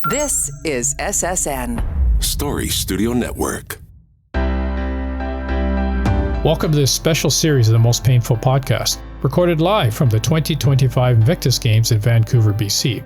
This is SSN. Story Studio Network. Welcome to this special series of the Most Painful Podcast, recorded live from the 2025 Invictus Games in Vancouver, BC.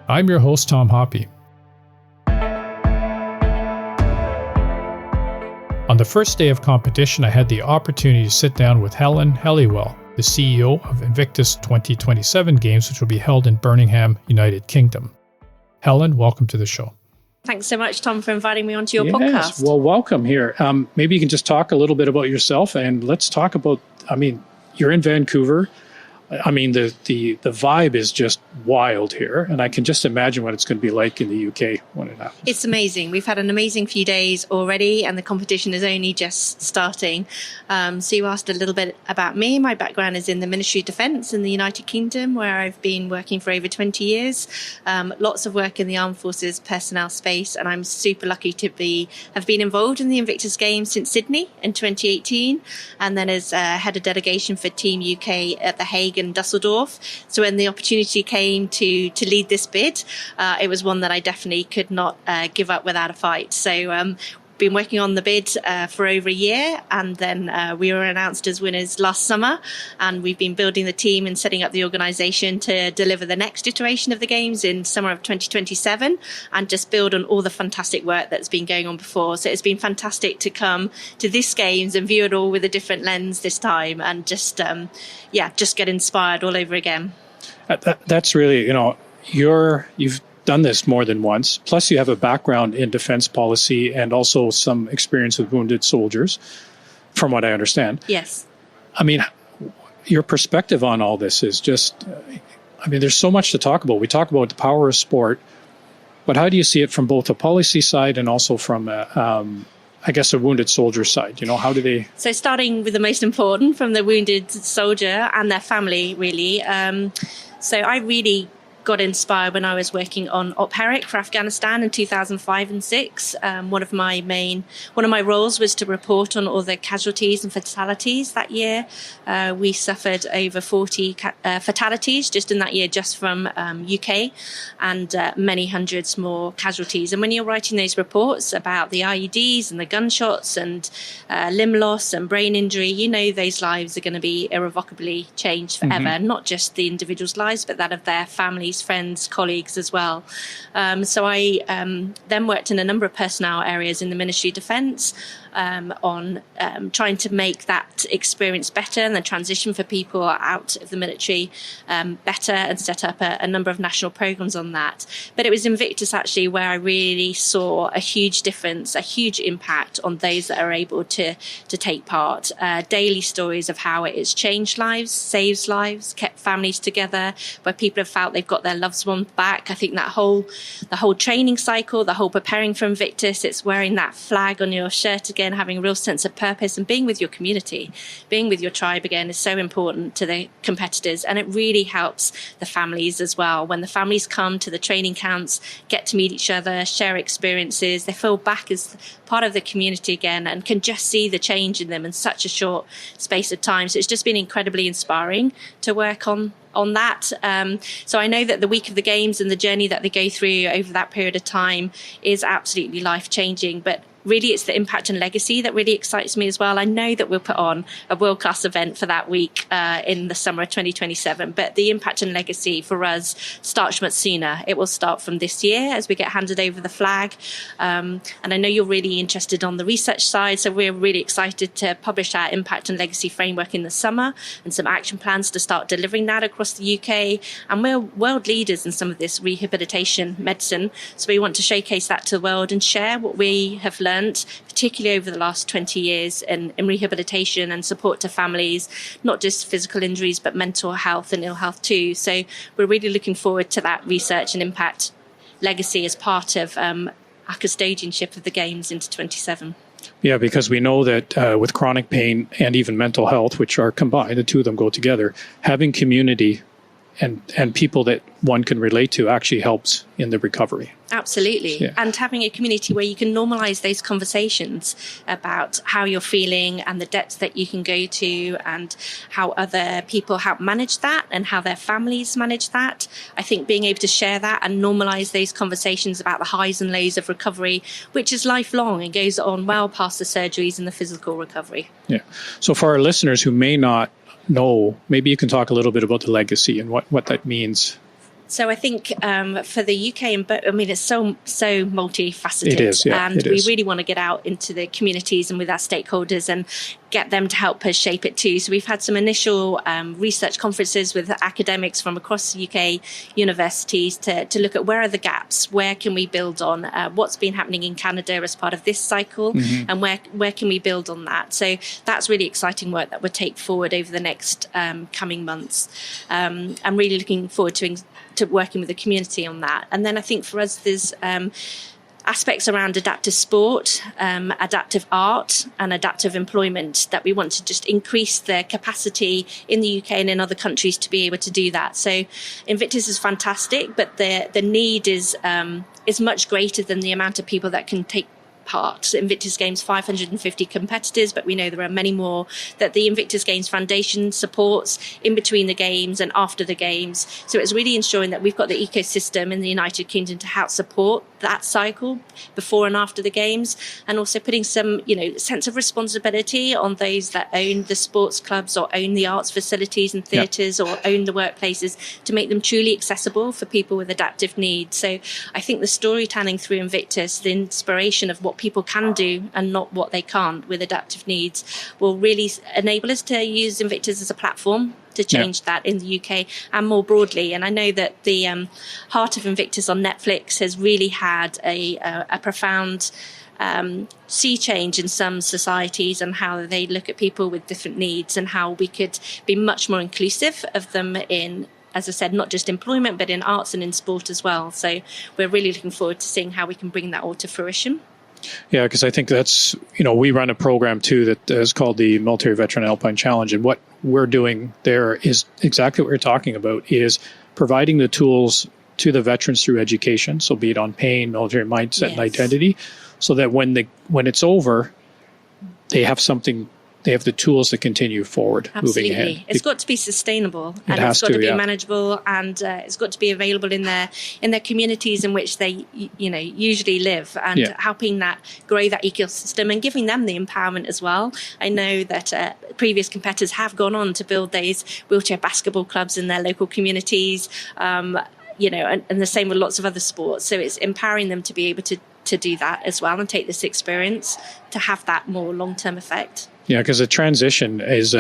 I'm your host, Tom Hoppy. On the first day of competition, I had the opportunity to sit down with Helen Helliwell, the CEO of Invictus 2027 Games, which will be held in Birmingham, United Kingdom. Helen, welcome to the show. Thanks so much, Tom, for inviting me onto your podcast. Well, welcome here. Maybe you can just talk a little bit about yourself, and let's talk about, you're in Vancouver. The vibe is just wild here, and I can just imagine what it's going to be like in the UK when it happens. It's amazing. We've had an amazing few days already, and the competition is only just starting. So you asked a little bit about me. My background is in the Ministry of Defence in the United Kingdom, where I've been working for over 20 years. Lots of work in the Armed Forces personnel space, and I'm super lucky to have been involved in the Invictus Games since Sydney in 2018, and then as head of delegation for Team UK at The Hague and Dusseldorf. So when the opportunity came to lead this bid, it was one that I definitely could not give up without a fight. So been working on the bid for over a year, and then we were announced as winners last summer, and we've been building the team and setting up the organisation to deliver the next iteration of the Games in summer of 2027 and just build on all the fantastic work that's been going on before. So it's been fantastic to come to this Games and view it all with a different lens this time, and just get inspired all over again. That's really, you've done this more than once. Plus, you have a background in defense policy and also some experience with wounded soldiers, from what I understand. Yes. Your perspective on all this is just, there's so much to talk about. We talk about the power of sport, but how do you see it from both a policy side and also from a wounded soldier side? How do they... So starting with the most important, from the wounded soldier and their family, really. So I really got inspired when I was working on Op Herrick for Afghanistan in 2005 and 6. One of my roles was to report on all the casualties and fatalities that year. We suffered over 40 fatalities just in that year, just from UK, and many hundreds more casualties. And when you're writing those reports about the IEDs and the gunshots and limb loss and brain injury, those lives are going to be irrevocably changed forever. Not just the individuals' lives, but that of their families, friends, colleagues as well. So I then worked in a number of personnel areas in the Ministry of Defence on trying to make that experience better and the transition for people out of the military better, and set up a number of national programmes on that. But it was Invictus actually where I really saw a huge difference, a huge impact on those that are able to take part. Daily stories of how it has changed lives, saves lives, kept families together, where people have felt they've got their loved ones back. I think the whole training cycle, the whole preparing for Invictus, it's wearing that flag on your shirt again, having a real sense of purpose and being with your community, being with your tribe again is so important to the competitors, and it really helps the families as well. When the families come to the training camps, get to meet each other, share experiences, they feel back as part of the community again and can just see the change in them in such a short space of time. So it's just been incredibly inspiring to work on that. So I know that the week of the Games and the journey that they go through over that period of time is absolutely life-changing, but really it's the impact and legacy that really excites me as well. I know that we'll put on a world-class event for that week in the summer of 2027, but the impact and legacy for us starts much sooner. It will start from this year as we get handed over the flag. And I know you're really interested on the research side, so we're really excited to publish our impact and legacy framework in the summer and some action plans to start delivering that across the UK. And we're world leaders in some of this rehabilitation medicine, so we want to showcase that to the world and share what we have learned, particularly over the last 20 years in rehabilitation and support to families, not just physical injuries, but mental health and ill health too. So we're really looking forward to that research and impact legacy as part of our custodianship of the Games into 27. Yeah, because we know that with chronic pain and even mental health, which are combined, the two of them go together, having community and people that one can relate to actually helps in the recovery. Absolutely. Yeah. And having a community where you can normalize those conversations about how you're feeling and the depths that you can go to and how other people help manage that and how their families manage that. I think being able to share that and normalize those conversations about the highs and lows of recovery, which is lifelong and goes on well past the surgeries and the physical recovery. Yeah. So for our listeners who may not know, maybe you can talk a little bit about the legacy and what that means. So I think for the UK, it's so multifaceted. It is, yeah, and it we is. really want to get out into the communities and with our stakeholders and get them to help us shape it too. So we've had some initial research conferences with academics from across the UK universities to look at where are the gaps, where can we build on, what's been happening in Canada as part of this cycle, and where can we build on that. So that's really exciting work that we'll take forward over the next coming months. I'm really looking forward to working with the community on that. And then I think for us, there's aspects around adaptive sport, adaptive art, and adaptive employment that we want to just increase the capacity in the UK and in other countries to be able to do that. So Invictus is fantastic, but the need is much greater than the amount of people that can take part. Invictus Games, 550 competitors, but we know there are many more that the Invictus Games Foundation supports in between the games and after the games. So it's really ensuring that we've got the ecosystem in the United Kingdom to help support that cycle before and after the games, and also putting some, sense of responsibility on those that own the sports clubs or own the arts facilities and theatres or own the workplaces to make them truly accessible for people with adaptive needs. So I think the storytelling through Invictus, the inspiration of what people can do and not what they can't with adaptive needs, will really enable us to use Invictus as a platform to change that in the UK and more broadly. And I know that the Heart of Invictus on Netflix has really had a profound sea change in some societies and how they look at people with different needs and how we could be much more inclusive of them in, as I said, not just employment, but in arts and in sport as well. So we're really looking forward to seeing how we can bring that all to fruition. Yeah, because I think that's, we run a program too that is called the Military Veteran Alpine Challenge. And what we're doing there is exactly what we're talking about, is providing the tools to the veterans through education. So be it on pain, military mindset, and identity, so that when it's over, they have the tools to continue forward, moving ahead. It's got to be sustainable, and it's got to be manageable, and it's got to be available in their communities in which they usually live, and helping that grow that ecosystem and giving them the empowerment as well. I know that previous competitors have gone on to build those wheelchair basketball clubs in their local communities, and the same with lots of other sports. So it's empowering them to be able to do that as well and take this experience to have that more long-term effect. Yeah, because the transition is,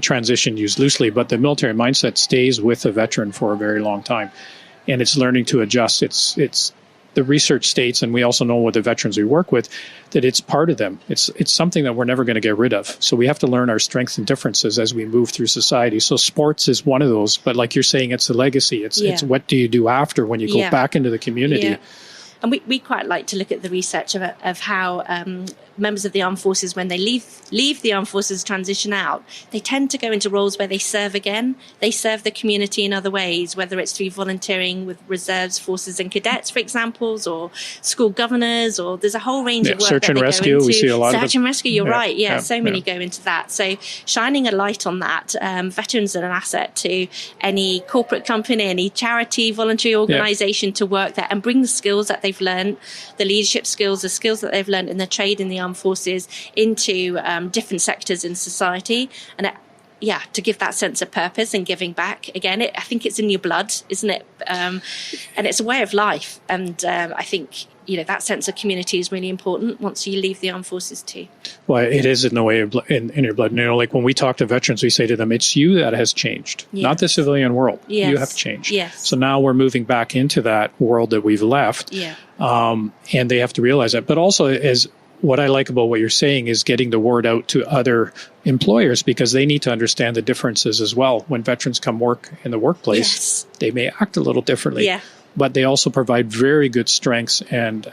transition used loosely, but the military mindset stays with the veteran for a very long time. And it's learning to adjust. It's the research states, and we also know with the veterans we work with, that it's part of them. It's something that we're never going to get rid of. So we have to learn our strengths and differences as we move through society. So sports is one of those, but like you're saying, it's the legacy. It's what do you do after when you go back into the community? Yeah. And we quite like to look at the research of how members of the armed forces, when they leave the armed forces, transition out, they tend to go into roles where they serve again. They serve the community in other ways, whether it's through volunteering with reserves, forces and cadets, for example, or school governors, or there's a whole range of work search that and they rescue, go into. we see a lot of Search and rescue, you're right. Yeah, so many go into that. So shining a light on that. Veterans are an asset to any corporate company, any charity, voluntary organisation to work there and bring the skills that they've learned, the leadership skills, the skills that they've learned in the trade in the armed forces into different sectors in society, and to give that sense of purpose and giving back. Again, I think it's in your blood, isn't it? And it's a way of life, and I think that sense of community is really important once you leave the armed forces too. Well, it is in the way of in your blood. Like when we talk to veterans, we say to them, it's you that has changed, not the civilian world. Yes. You have changed. Yes. So now we're moving back into that world that we've left. Yeah. And they have to realize that. But also, as what I like about what you're saying is getting the word out to other employers, because they need to understand the differences as well. When veterans come work in the workplace, they may act a little differently. Yeah. but they also provide very good strengths and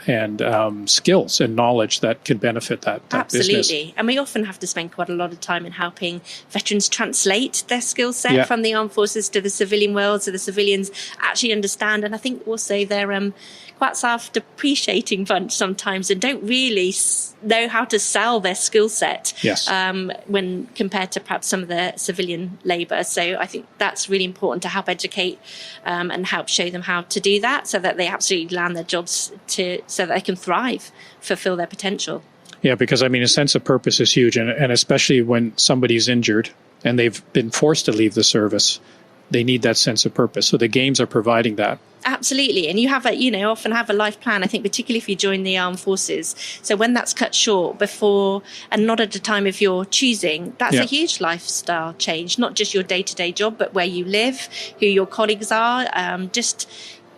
skills and knowledge that can benefit that Absolutely. business. And we often have to spend quite a lot of time in helping veterans translate their skill set from the armed forces to the civilian world, so the civilians actually understand. And I think also they're quite self-depreciating bunch sometimes and don't really know how to sell their skill set when compared to perhaps some of the civilian labour. So I think that's really important to help educate and help show them how to do that, so that they absolutely land their jobs so that they can thrive, fulfil their potential. Yeah, because I mean, a sense of purpose is huge, and especially when somebody's injured and they've been forced to leave the service, they need that sense of purpose. So the games are providing that. Absolutely. And you have often have a life plan, I think, particularly if you join the armed forces. So when that's cut short before and not at a time of your choosing, that's a huge lifestyle change, not just your day-to-day job, but where you live, who your colleagues are,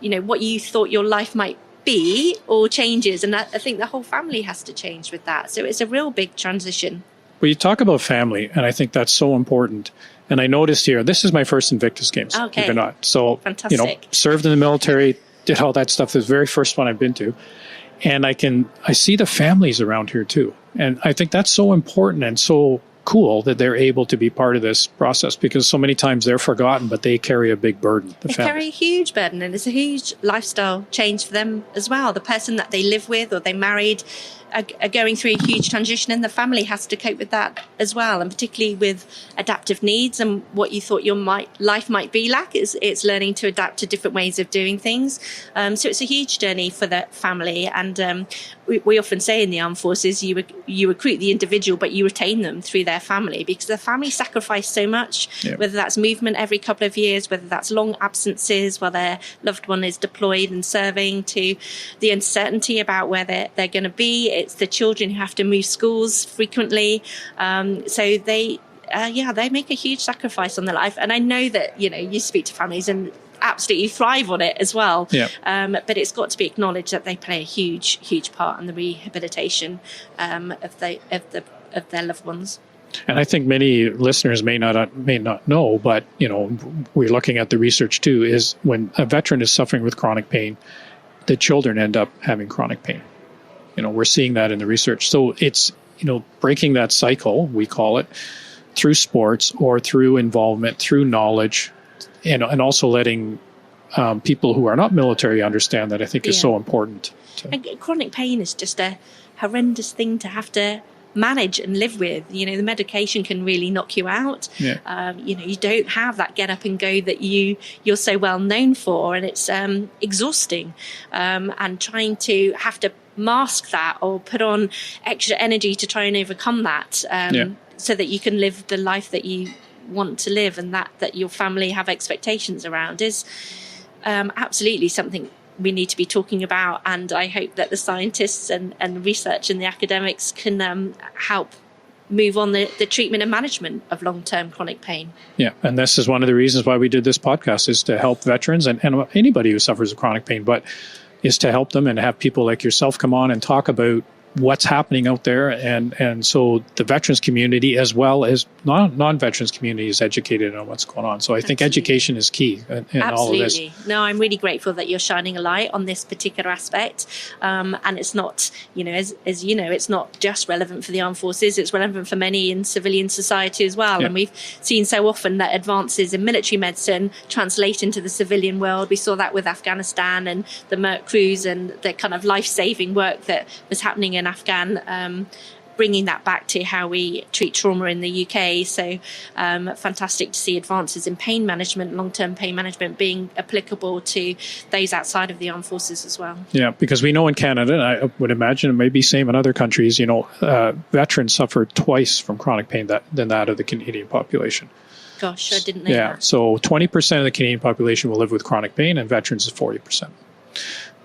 what you thought your life might be all changes. And I think the whole family has to change with that. So it's a real big transition. Well, you talk about family, and I think that's so important. And I noticed here, this is my first Invictus Games. Okay. Believe it or not. So, fantastic. Served in the military, did all that stuff. This is the very first one I've been to. And I see the families around here too. And I think that's so important and so cool that they're able to be part of this process, because so many times they're forgotten, but they carry a big burden. They carry a huge burden, and it's a huge lifestyle change for them as well. The person that they live with or they married are going through a huge transition, and the family has to cope with that as well. And particularly with adaptive needs and what you thought your life might be like, it's learning to adapt to different ways of doing things. So it's a huge journey for the family. And we often say in the armed forces, you recruit the individual, but you retain them through their family, because the family sacrifice so much, whether that's movement every couple of years, whether that's long absences while their loved one is deployed and serving, to the uncertainty about where they're going to be. It's the children who have to move schools frequently. So they make a huge sacrifice on their life. And I know that, you speak to families and absolutely thrive on it as well. Yeah. But it's got to be acknowledged that they play a huge, huge part in the rehabilitation of their loved ones. And I think many listeners may not know, but we're looking at the research too, is when a veteran is suffering with chronic pain, the children end up having chronic pain. We're seeing that in the research. So it's, breaking that cycle, we call it, through sports or through involvement, through knowledge, and also letting people who are not military understand that, I think is so important. And chronic pain is just a horrendous thing to have to manage and live with. The medication can really knock you out. You don't have that get up and go that you're so well known for, and it's exhausting. And trying to have to mask that or put on extra energy to try and overcome that, so that you can live the life that you want to live and that your family have expectations around, is absolutely something we need to be talking about. And I hope that the scientists and research and the academics can help move on the treatment and management of long-term chronic pain. Yeah, and this is one of the reasons why we did this podcast, is to help veterans and anybody who suffers with chronic pain, but is to help them and have people like yourself come on and talk about what's happening out there. And so the veterans community, as well as non-veterans community, is educated on what's going on. So I think education is key in all of this. No, I'm really grateful that you're shining a light on this particular aspect. And it's not, as you know, it's not just relevant for the armed forces, it's relevant for many in civilian society as well. And we've seen so often that advances in military medicine translate into the civilian world. We saw that with Afghanistan and the Merc crews and the kind of life-saving work that was happening in Afghan, bringing that back to how we treat trauma in the UK. So fantastic to see advances in pain management, long-term pain management, being applicable to those outside of the armed forces as well. Yeah, because we know in Canada, and I would imagine it may be same in other countries, veterans suffer twice from chronic pain than that of the Canadian population. Gosh, I didn't know that. Yeah, so 20% of the Canadian population will live with chronic pain, and veterans is 40%.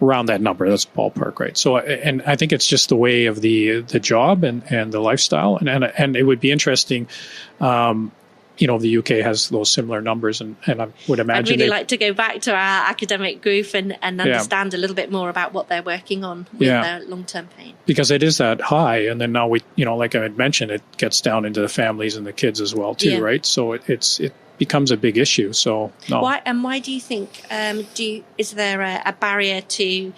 Around that number, that's ballpark, right? So, and I think it's just the way of the job and the lifestyle, and it would be interesting. The UK has those similar numbers, and I would imagine I'd really like to go back to our academic group and understand a little bit more about what they're working on with their long-term pain. Because it is that high, and then now we, like I had mentioned, it gets down into the families and the kids as well too, right? So becomes a big issue. So no. Why do you think? Is there a barrier to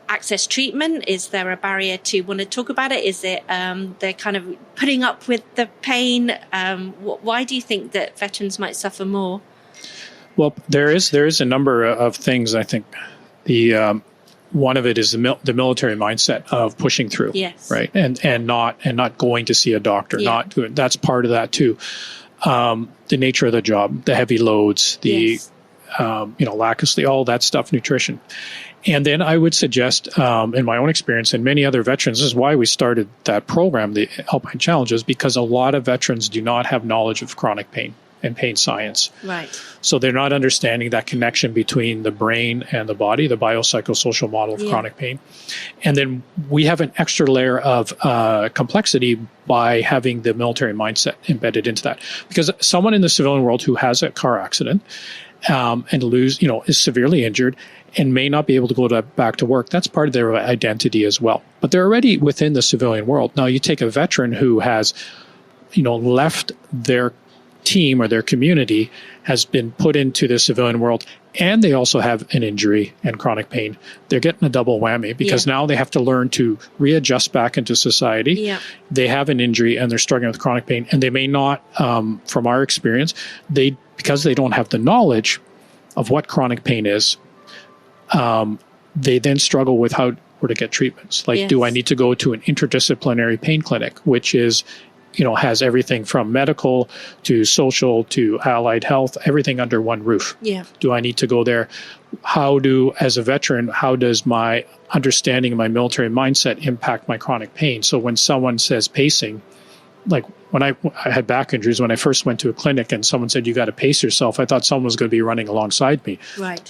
access treatment? Is there a barrier to want to talk about it? Is it they're kind of putting up with the pain? Why do you think that veterans might suffer more? Well, there is a number of things. I think the one of it is the military mindset of pushing through, yes, right, and not going to see a doctor. Yeah. Not doing, that's part of that too. The nature of the job, the heavy loads, the yes, lack of sleep, all that stuff, nutrition. And then I would suggest, in my own experience and many other veterans, this is why we started that program, the Alpine Challenges, because a lot of veterans do not have knowledge of chronic pain and pain science. right, So they're not understanding that connection between the brain and the body, the biopsychosocial model of chronic pain. And then we have an extra layer of complexity by having the military mindset embedded into that. Because someone in the civilian world who has a car accident and is severely injured and may not be able to go back to work, that's part of their identity as well. But they're already within the civilian world. Now you take a veteran who has, left their team or their community, has been put into the civilian world, and they also have an injury and chronic pain. They're getting a double whammy because now they have to learn to readjust back into society. Yeah. They have an injury and they're struggling with chronic pain, and they may not, from our experience, because they don't have the knowledge of what chronic pain is, they then struggle with where to get treatments. Like, do I need to go to an interdisciplinary pain clinic, which is, has everything from medical to social to allied health, everything under one roof. Yeah. Do I need to go there? As a veteran, how does my understanding of my military mindset impact my chronic pain? So when someone says pacing, like when I had back injuries, when I first went to a clinic and someone said, you got to pace yourself, I thought someone was going to be running alongside me. Right.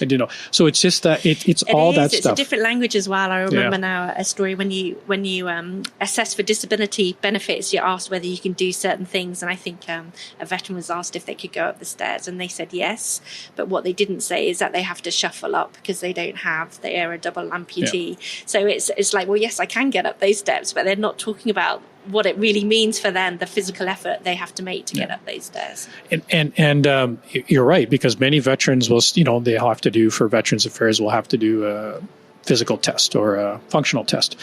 So it's just that it's all that stuff. It's a different language as well. I remember now a story when you assess for disability benefits, you're asked whether you can do certain things. And I think a veteran was asked if they could go up the stairs, and they said yes. But what they didn't say is that they have to shuffle up because they are a double amputee. Yeah. So it's like, well, yes, I can get up those steps, but they're not talking about what it really means for them, the physical effort they have to make to get up those stairs. And you're right, because many veterans will, they'll have to do, for Veterans Affairs, will have to do a physical test or a functional test,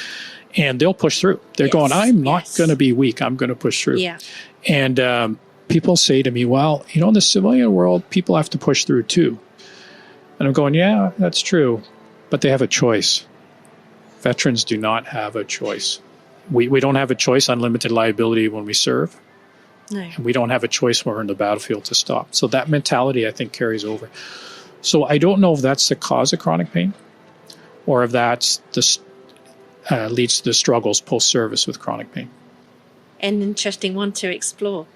and they'll push through. They're going, I'm not going to be weak. I'm going to push through. Yeah. And people say to me, well, in the civilian world, people have to push through too. And I'm going, yeah, that's true, but they have a choice. Veterans do not have a choice. We don't have a choice, unlimited liability when we serve. No. And we don't have a choice when we're in the battlefield to stop. So that mentality, I think, carries over. So I don't know if that's the cause of chronic pain or if that's leads to the struggles post-service with chronic pain. An interesting one to explore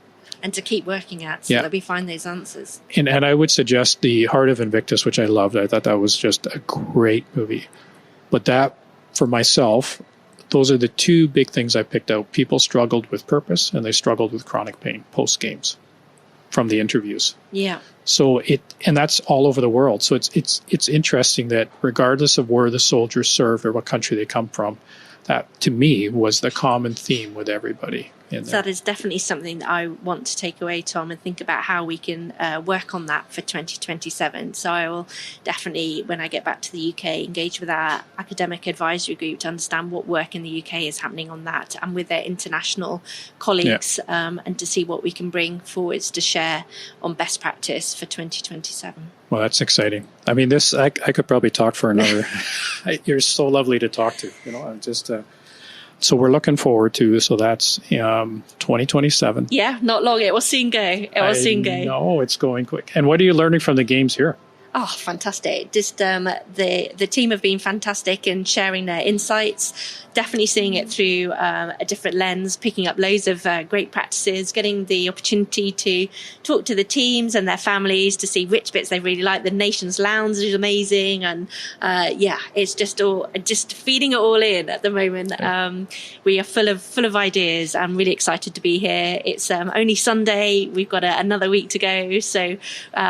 and to keep working at so that we find those answers. And I would suggest The Heart of Invictus, which I loved. I thought that was just a great movie. But that, for myself, those are the two big things I picked out. People struggled with purpose and they struggled with chronic pain post-games from the interviews. Yeah. So and that's all over the world. So it's interesting that regardless of where the soldiers served or what country they come from, that to me was the common theme with everybody in there. So that is definitely something that I want to take away, Tom, and think about how we can work on that for 2027. So I will definitely, when I get back to the UK, engage with our academic advisory group to understand what work in the UK is happening on that, and with their international colleagues, and to see what we can bring forwards to share on best practice for 2027. Well, that's exciting. I mean, I could probably talk for another. You're so lovely to talk to. I'm just. So we're looking forward to. So that's 2027. Yeah, not long. It will soon go. No, it's going quick. And what are you learning from the games here? Oh, fantastic. Just the team have been fantastic in sharing their insights, definitely seeing it through a different lens, picking up loads of great practices, getting the opportunity to talk to the teams and their families to see which bits they really like. The Nations Lounge is amazing. And it's just feeding it all in at the moment. We are full of ideas. I'm really excited to be here. It's only Sunday. We've got another week to go. So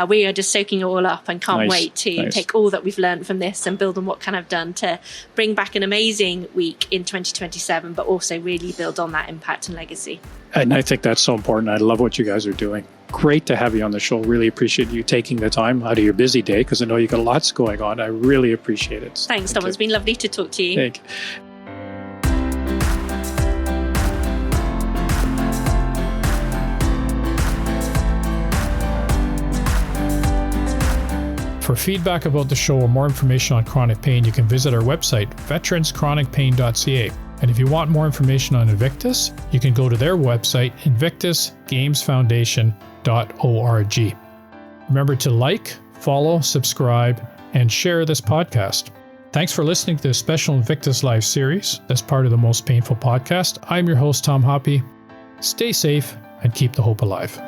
we are just soaking it all up and can't wait to take all that we've learned from this and build on what can have done to bring back an amazing week in 2027, but also really build on that impact and legacy. And I think that's so important. I love what you guys are doing. great to have you on the show. Really appreciate you taking the time out of your busy day, because I know you got lots going on. I really appreciate it. Thanks, Tom. It's been lovely to talk to you. Thank you. For feedback about the show or more information on chronic pain, you can visit our website, veteranschronicpain.ca. And if you want more information on Invictus, you can go to their website, invictusgamesfoundation.org. Remember to like, follow, subscribe, and share this podcast. Thanks for listening to this special Invictus Live series as part of the Most Painful Podcast. I'm your host, Tom Hoppy. Stay safe and keep the hope alive.